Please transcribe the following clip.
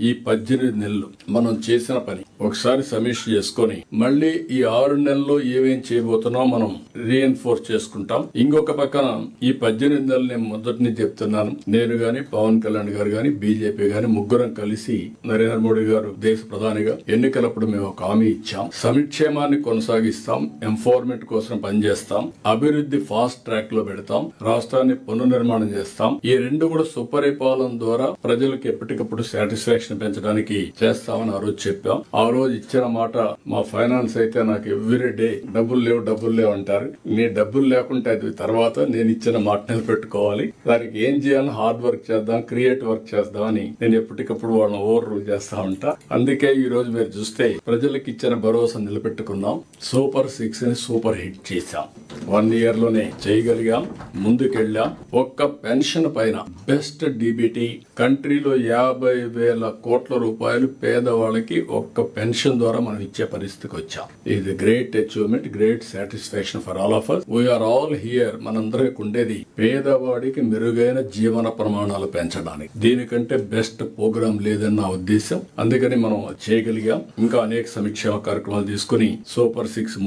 ఈ 18 నెలలు మనం చేసిన పని ఒకసారి సమీక్ష చేసుకొని మళ్ళీ ఈ 6 నెలల్లో ఏమేం చేయబోతున్నాం మనం రీఎన్ఫోర్స్ చేసుకుంటాం. ఇంకొక పక్కన ఈ 18 నెలలు నేను మొదటి నుంచి చెప్తున్నాను, నేను గాని పవన్ కళ్యాణ్ గారు గాని బీజేపీ గాని ముగ్గురం కలిసి నరేంద్ర మోడీ గారు దేశ ప్రధానిగా ఎన్నికలప్పుడు మేము ఒక హామీ ఇచ్చాం. సంక్షేమాన్ని కొనసాగిస్తాం, ఎంపవర్మెంట్ కోసం పనిచేస్తాం, అభివృద్ధి ఫాస్ట్ ట్రాక్ లో పెడతాం, రాష్ట్రాన్ని పునర్నిర్మాణం చేస్తాం. ఈ రెండు కూడా సుపరిపాలన ద్వారా ప్రజలకు ఎప్పటికప్పుడు సాటిస్ఫాక్షన్ పెంచడానికి చేస్తామని ఆ రోజు చెప్పాం. ఆ రోజు ఇచ్చిన మాట మా ఫైనాన్స్ అయితే నాకు ఎవ్రీ డే డబ్బులు లేవు అంటారు. నీ డబ్బులు లేకుంటే అది తర్వాత నేను ఇచ్చిన మాట నిలబెట్టుకోవాలి. దానికి ఏం చేయాలని హార్డ్ వర్క్ చేద్దాం, క్రియేటివ్ వర్క్ చేద్దామని నేను ఎప్పటికప్పుడు వాళ్ళని ఓవర్ రూల్ చేస్తా ఉంటా. అందుకే ఈ రోజు మీరు చూస్తే ప్రజలకు ఇచ్చిన భరోసా నిలబెట్టుకున్నాం. సూపర్ 6 ని సూపర్ హిట్ చేశాం. 1 year లోనే చేయగలిగాం, ముందుకెళ్ళాం. ఒక్క పెన్షన్ పైన బెస్ట్ డీబీటీ కంట్రీలో 50,000 కోట్ల రూపాయలు పేదవాళ్ళకి ఒక్క పెన్షన్ ద్వారా మనం ఇచ్చే పరిస్థితికి వచ్చాం. ఇది great achievement, great satisfaction for all of us. We are all here. మనందరికి ఉండేది పేదవాడికి మెరుగైన జీవన ప్రమాణాలు పెంచడానికి. దీనికంటే బెస్ట్ ప్రోగ్రామ్ లేదని నా ఉద్దేశం. అందుకని మనం చేయగలిగాం. ఇంకా అనేక సంక్షేమ కార్యక్రమాలు తీసుకుని సూపర్ 6